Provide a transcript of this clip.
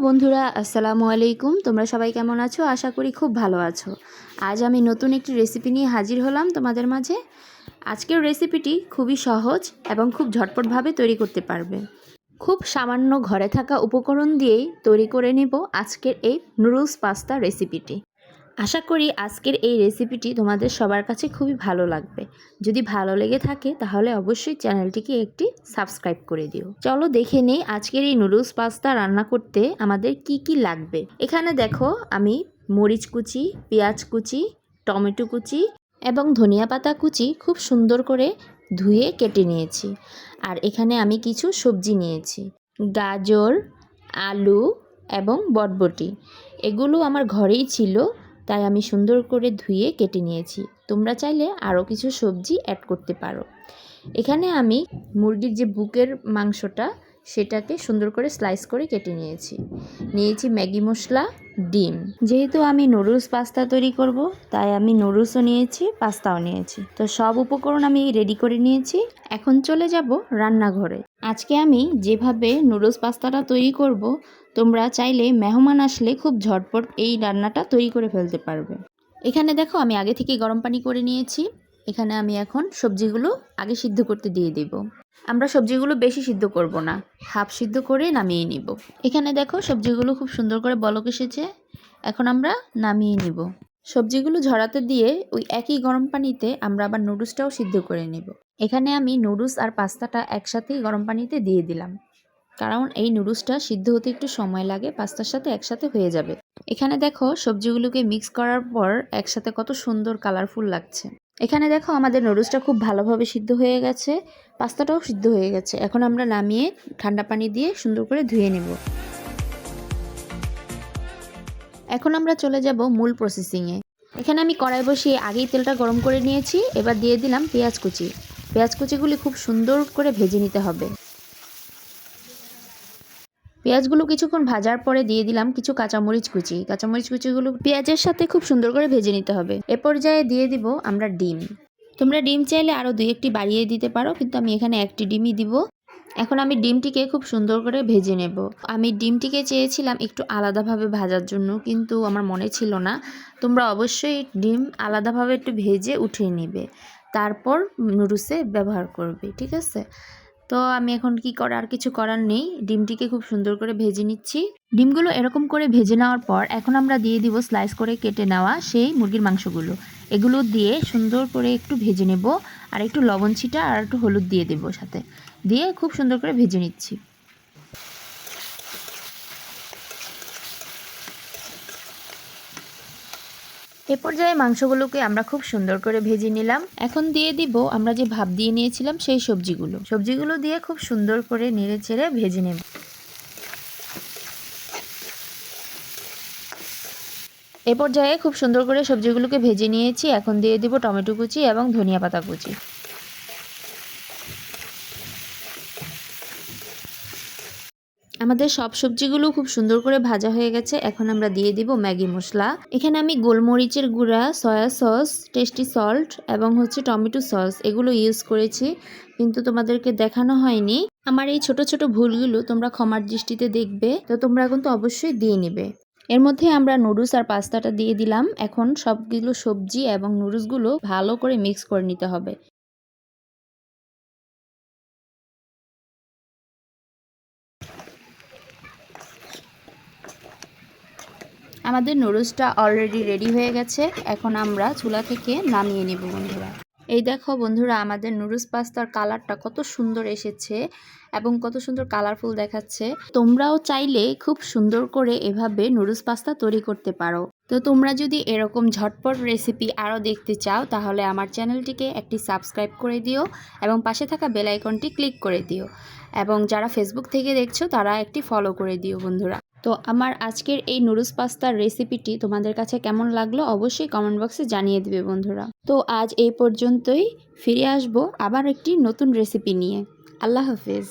বন্ধুরা, আসসালামু আলাইকুম। তোমরা সবাই কেমন আছো? আশা করি খুব ভালো আছো। আজ আমি নতুন একটি রেসিপি নিয়ে হাজির হলাম তোমাদের মাঝে। আজকের রেসিপিটি খুবই সহজ এবং খুব ঝটপটভাবে তৈরি করতে পারবে। খুব সামান্য ঘরে থাকা উপকরণ দিয়েই তৈরি করে নিব আজকের এই নুডলস পাস্তা রেসিপিটি। আশা করি আজকের এই রেসিপিটি তোমাদের সবার কাছে খুবই ভালো লাগবে। যদি ভালো লেগে থাকে তাহলে অবশ্যই চ্যানেলটিকে একটি সাবস্ক্রাইব করে দিও। চলো দেখে নেই আজকের এই নুডলস পাস্তা রান্না করতে আমাদের কি কি লাগবে। এখানে দেখো আমি মরিচ কুচি, পেঁয়াজ কুচি, টমেটো কুচি এবং ধনিয়া পাতা কুচি খুব সুন্দর করে ধুয়ে কেটে নিয়েছি। আর এখানে আমি কিছু সবজি নিয়েছি, গাজর, আলু এবং বটবটি। এগুলো আমার ঘরেই ছিল, তাই আমি সুন্দর করে ধুয়ে কেটে নিয়েছি। তোমরা চাইলে আরও কিছু সবজি অ্যাড করতে পারো। এখানে আমি মুরগির যে বুকের মাংসটা সেটাকে সুন্দর করে স্লাইস করে কেটে নিয়েছি ম্যাগি মশলা, ডিম। যেহেতু আমি নুডলস পাস্তা তৈরি করব, তাই আমি নুডলসও নিয়েছি, পাস্তাও নিয়েছি। তো সব উপকরণ আমি রেডি করে নিয়েছি। এখন চলে যাব রান্নাঘরে। আজকে আমি যেভাবে নুডলস পাস্তাটা তৈরি করব, তোমরা চাইলে মেহমান আসলে খুব ঝটপট এই রান্নাটা তৈরি করে ফেলতে পারবে। এখানে দেখো আমি আগে থেকে গরম পানি করে নিয়েছি। এখানে আমি এখন সবজিগুলো আগে সিদ্ধ করতে দিয়ে দেব। আমরা সবজিগুলো বেশি সিদ্ধ করব না, হাফ সিদ্ধ করে নামিয়ে নিব। এখানে দেখো সবজিগুলো খুব সুন্দর করে বলক এসেছে। এখন আমরা নামিয়ে নিব। সবজিগুলো ঝরাতে দিয়ে ওই একই গরম পানিতে আমরা আবার নুডলসটাও সিদ্ধ করে নিব। এখানে আমি নুডলস আর পাস্তাটা একসাথেই গরম পানিতে দিয়ে দিলাম, কারণ এই নুডলসটা সিদ্ধ হতে একটু সময় লাগে, পাস্তার সাথে একসাথে হয়ে যাবে। এখানে দেখো সবজিগুলোকে মিক্স করার পর একসাথে কত সুন্দর কালারফুল লাগছে। এখানে দেখো আমাদের নুডলসটা খুব ভালোভাবে সিদ্ধ হয়ে গেছে, পাস্তাটাও সিদ্ধ হয়ে গেছে। এখন আমরা নামিয়ে ঠান্ডা পানি দিয়ে সুন্দর করে ধুয়ে নেব। এখন আমরা চলে যাব মূল প্রসেসিংয়ে। এখানে আমি কড়াই বসিয়ে আগেই তেলটা গরম করে নিয়েছি। এবার দিয়ে দিলাম পেঁয়াজ কুচি। পেঁয়াজ কুচিগুলি খুব সুন্দর করে ভেজে নিতে হবে। পেঁয়াজগুলো কিছুক্ষণ ভাজার পরে দিয়ে দিলাম কিছু কাঁচামরিচ কুচি। কাঁচামরিচ কুচিগুলো পেঁয়াজের সাথে খুব সুন্দর করে ভেজে নিতে হবে। এ পর্যায়ে দিয়ে দিব আমরা ডিম। তোমরা ডিম চাইলে আরও 2-1টি বাড়িয়ে দিতে পারো, কিন্তু আমি এখানে 1টি ডিমই দিব। এখন আমি ডিমটিকে খুব সুন্দর করে ভেজে নেব। আমি ডিমটিকে চেয়েছিলাম একটু আলাদাভাবে ভাজার জন্য, কিন্তু আমার মনে ছিল না। তোমরা অবশ্যই ডিম আলাদাভাবে একটু ভেজে উঠিয়ে নেবে, তারপর নুডলসে ব্যবহার করবে, ঠিক আছে? তো আমি এখন আর কিছু করার নেই। ডিমটিকে খুব সুন্দর করে ভেজে নিচ্ছি। ডিমগুলো এরকম করে ভেজে নেওয়ার পর এখন আমরা দিয়ে দিব স্লাইস করে কেটে নেওয়া সেই মুরগির মাংসগুলো। এগুলো দিয়ে সুন্দর করে একটু ভেজে নেব। আর একটু লবণ ছিটা আর একটু হলুদ দিয়ে দেবো সাথে, দিয়ে খুব সুন্দর করে ভেজে নিচ্ছি। এ পর্যায়ে মাংসগুলোকে আমরা খুব সুন্দর করে ভেজে নিলাম। এখন দিয়ে দিব আমরা যে ভাপ দিয়ে নিয়েছিলাম সেই সবজিগুলো দিয়ে খুব সুন্দর করে নেড়ে চেড়ে ভেজে নেব। এ পর্যায়ে খুব সুন্দর করে সবজিগুলোকে ভেজে নিয়েছি। এখন দিয়ে দিব টমেটো কুচি এবং ধনিয়া পাতা কুচি। আমাদের সব সবজিগুলো খুব সুন্দর করে ভাজা হয়ে গেছে। এখন আমরা দিয়ে দিব ম্যাগি মশলা। এখানে আমি গোলমরিচের গুঁড়া, সয়া সস, টেস্টি সল্ট এবং টমেটো সস এগুলো ইউজ করেছি, কিন্তু তোমাদেরকে দেখানো হয়নি। আমার এই ছোট ছোট ভুলগুলো তোমরা ক্ষমার দৃষ্টিতে দেখবে, তো তোমরা কিন্তু অবশ্যই দিয়ে নিবে। এর মধ্যে আমরা নুডলস আর পাস্তাটা দিয়ে দিলাম। এখন সবগুলো সবজি এবং নুডলসগুলো ভালো করে মিক্স করে নিতে হবে। আমাদের নুডলসটা অলরেডি রেডি হয়ে গেছে। এখন আমরা চুলা থেকে নামিয়ে নেব বন্ধুরা। এই দেখো বন্ধুরা, আমাদের নুডলস পাস্তার কালারটা কত সুন্দর এসেছে এবং কত সুন্দর কালারফুল দেখাচ্ছে। তোমরাও চাইলে খুব সুন্দর করে এভাবে নুডলস পাস্তা তৈরি করতে পারো। তো তোমরা যদি এরকম ঝটপট রেসিপি আরও দেখতে চাও, তাহলে আমার চ্যানেলটিকে একটি সাবস্ক্রাইব করে দিও এবং পাশে থাকা বেল আইকনটি ক্লিক করে দিও। এবং যারা ফেসবুক থেকে দেখছো তারা একটি ফলো করে দিও বন্ধুরা। তো আমার আজকের এই নুডলস পাস্তার রেসিপিটি তোমাদের কাছে কেমন লাগলো অবশ্যই কমেন্ট বক্সে জানিয়ে দিবে বন্ধুরা। তো আজ এই পর্যন্তই, ফিরে আসবো আবার একটি নতুন রেসিপি নিয়ে। আল্লাহ হাফেজ।